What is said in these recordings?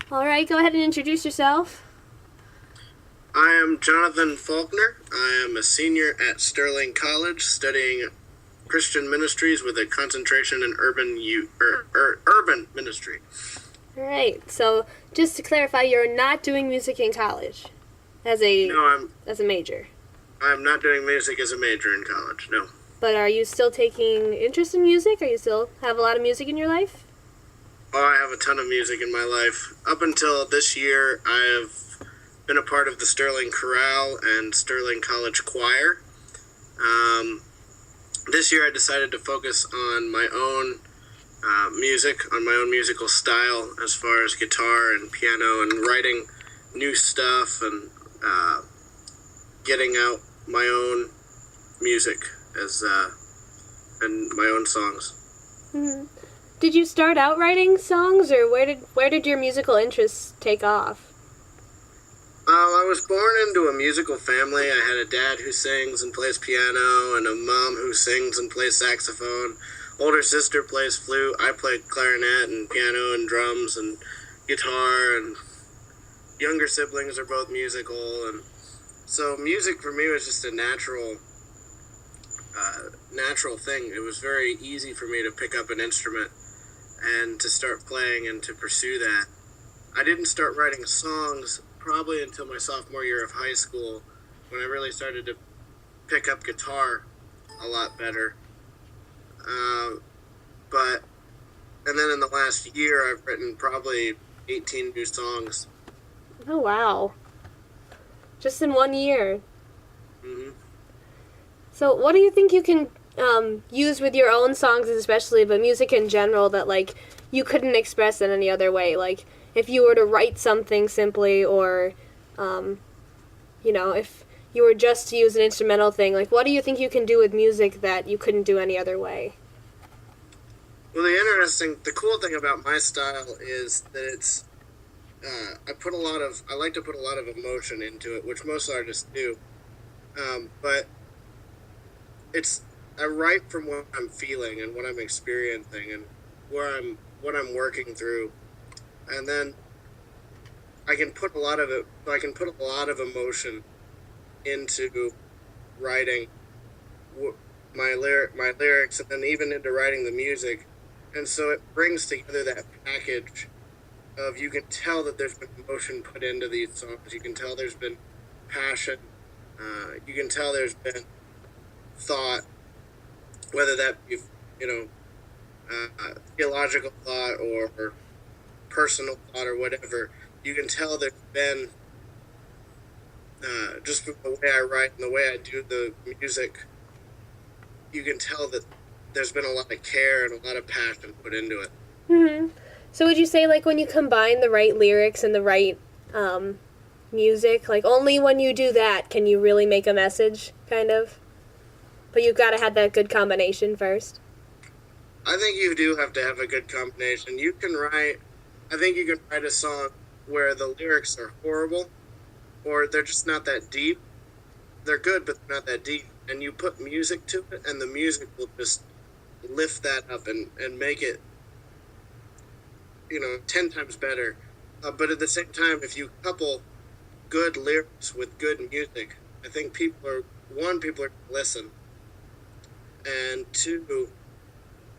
All right, go ahead and introduce yourself. I am Jonathan Faulkner. I am a senior at Sterling College studying Christian ministries with a concentration in urban ministry. All right, so just to clarify, you're not doing music in college as a major. I'm not doing music as a major in college, no. But are you still taking interest in music? Are you still have a lot of music in your life? Oh, I have a ton of music in my life. Up until this year, I have been a part of the Sterling Chorale and Sterling College Choir. This year I decided to focus on my own music, on my own musical style as far as guitar and piano and writing new stuff and getting out my own music and my own songs. Mm-hmm. Did you start out writing songs, or where did your musical interests take off? I was born into a musical family. I had a dad who sings and plays piano, and a mom who sings and plays saxophone. Older sister plays flute. I play clarinet and piano and drums and guitar, and younger siblings are both musical. And so music for me was just a natural thing. It was very easy for me to pick up an instrument and to start playing and to pursue that. I didn't start writing songs probably until my sophomore year of high school, when I really started to pick up guitar a lot better. And then in the last year, I've written probably 18 new songs. Oh, wow. Just in 1 year. Mm-hmm. So what do you think you can use with your own songs especially, but music in general, that, like, you couldn't express in any other way? Like, if you were to write something simply, or, if you were just to use an instrumental thing, like, what do you think you can do with music that you couldn't do any other way? Well, the cool thing about my style is that it's, I like to put a lot of emotion into it, which most artists do. But I write from what I'm feeling and what I'm experiencing and what I'm working through. And then I can put a lot of emotion into writing my lyrics, and then even into writing the music. And so it brings together that package of, you can tell that there's been emotion put into these songs. You can tell there's been passion. You can tell there's been thought, whether that be, theological thought or personal thought or whatever. You can tell there's been, just from the way I write and the way I do the music, you can tell that there's been a lot of care and a lot of passion put into it. Mm-hmm. So would you say, like, when you combine the right lyrics and the right music, like, only when you do that can you really make a message, kind of? But you've got to have that good combination first. I think you do have to have a good combination. I think you can write a song where the lyrics are horrible, or they're just not that deep. They're good, but they're not that deep. And you put music to it, and the music will just lift that up and make it, 10 times better. But at the same time, if you couple good lyrics with good music, I think people are going to listen. And two,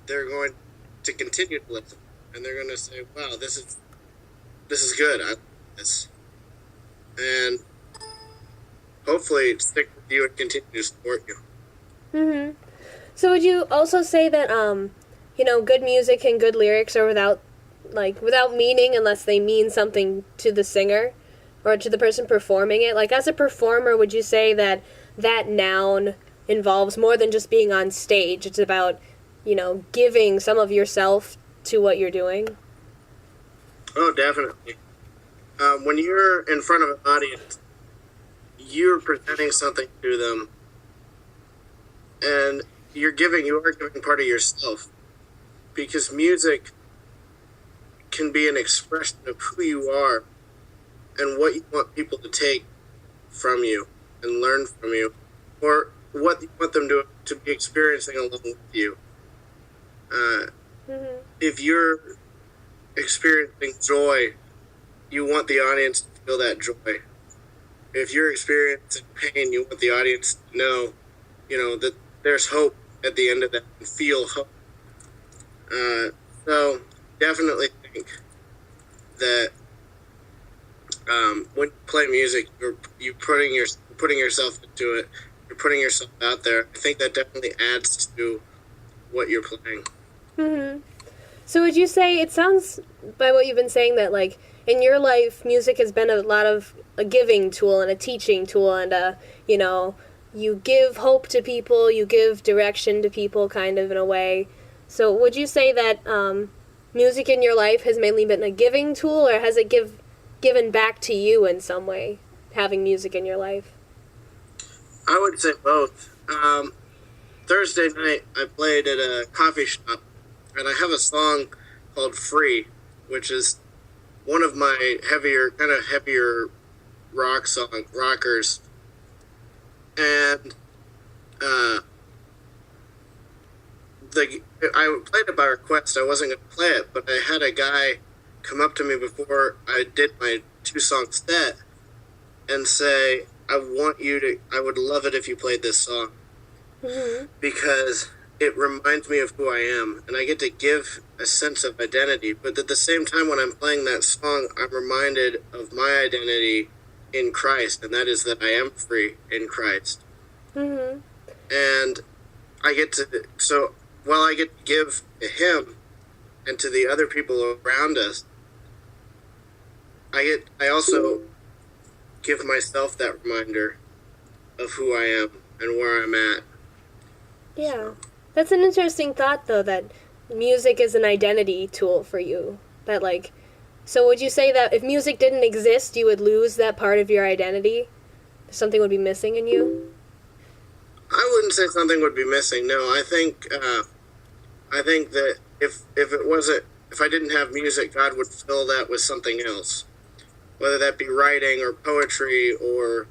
they're going to continue to listen. And they're going to say, wow, this is good. I like this. And hopefully stick with you and continue to support you. Mm-hmm. So would you also say that, good music and good lyrics are without meaning unless they mean something to the singer or to the person performing it? Like, as a performer, would you say that noun involves more than just being on stage? It's about, giving some of yourself to what you're doing? Oh, definitely. When you're in front of an audience, you're presenting something to them, and you are giving part of yourself, because music can be an expression of who you are and what you want people to take from you and learn from you, or what you want them to be experiencing along with you. If you're experiencing joy you want the audience to feel that joy. If you're experiencing pain, you want the audience to know, that there's hope at the end of that and feel hope. So definitely think that when you play music, you're putting yourself into it. You're putting yourself out there. I think that definitely adds to what you're playing. Mm-hmm. So would you say, it sounds by what you've been saying that like in your life, music has been a lot of a giving tool and a teaching tool, and you give hope to people, you give direction to people, kind of in a way. So would you say that music in your life has mainly been a giving tool, or has it given back to you in some way, having music in your life? I would say both. Thursday night, I played at a coffee shop, and I have a song called "Free," which is one of my heavier rockers, and I played it by request. I wasn't going to play it, but I had a guy come up to me before I did my 2-song set and say, I would love it if you played this song. Mm-hmm. Because it reminds me of who I am, and I get to give a sense of identity. But at the same time, when I'm playing that song, I'm reminded of my identity in Christ, and that is that I am free in Christ. Mm-hmm. And I get to give to him and to the other people around us, I also give myself that reminder of who I am and where I'm at. Yeah. That's an interesting thought, though, that music is an identity tool for you. So would you say that if music didn't exist, you would lose that part of your identity? Something would be missing in you? I wouldn't say something would be missing. No, I think that if I didn't have music, God would fill that with something else, whether that be writing or poetry or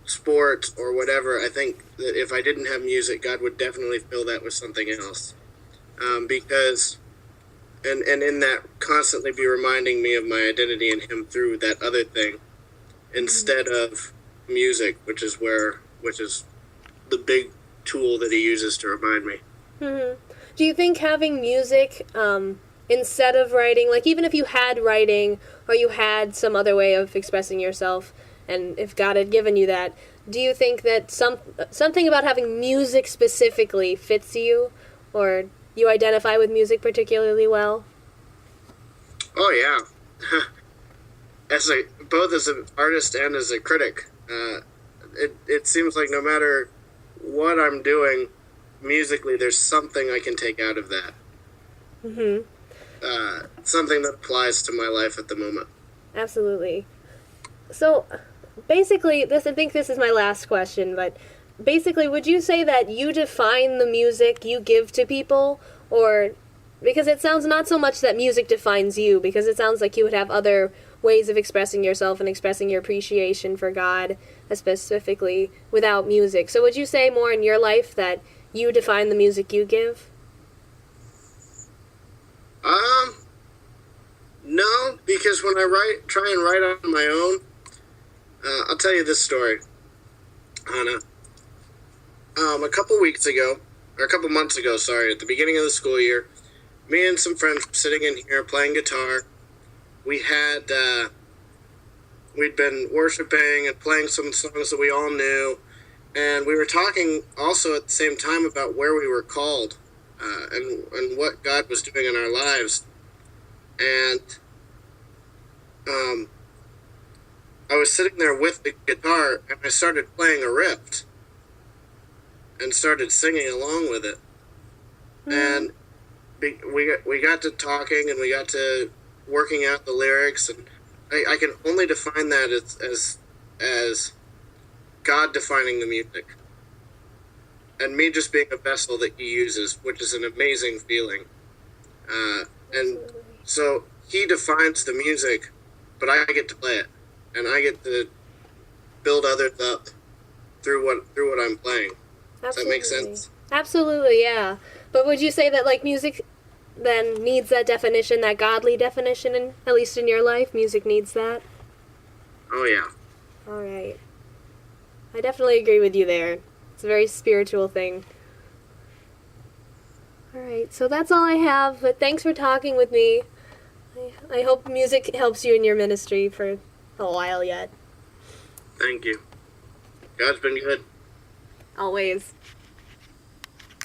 sports or whatever. I think that if I didn't have music, God would definitely fill that with something else, because and in that constantly be reminding me of my identity in Him through that other thing, instead of music, which is the big tool that He uses to remind me. Mm-hmm. Do you think having music instead of writing, like even if you had writing or you had some other way of expressing yourself, and if God had given you that, do you think that something about having music specifically fits you, or you identify with music particularly well? Oh yeah, both as an artist and as a critic, it seems like no matter what I'm doing musically, there's something I can take out of that. Mm-hmm. Something that applies to my life at the moment. Absolutely. So, basically, I think this is my last question, but basically, would you say that you define the music you give to people, or because it sounds not so much that music defines you, because it sounds like you would have other ways of expressing yourself and expressing your appreciation for God, specifically without music. So would you say more in your life that you define the music you give? No, because when I try and write on my own, I'll tell you this story, Hannah. A couple months ago, at the beginning of the school year, me and some friends were sitting in here playing guitar. We'd been worshiping and playing some songs that we all knew, and we were talking also at the same time about where we were called, and what God was doing in our lives. And I was sitting there with the guitar, and I started playing a riff and started singing along with it. And we got to talking, and we got to working out the lyrics, and I can only define that as God defining the music, and me just being a vessel that He uses, which is an amazing feeling. And so He defines the music, but I get to play it, and I get to build others up through what I'm playing. Absolutely. Does that make sense? Absolutely, yeah. But would you say that like music then needs that definition, that godly definition, at least in your life. Music needs that. Oh yeah. All right. I definitely agree with you there. It's a very spiritual thing. All right, so that's all I have, but thanks for talking with me. I hope music helps you in your ministry for a while yet. Thank you. God's been good. Always.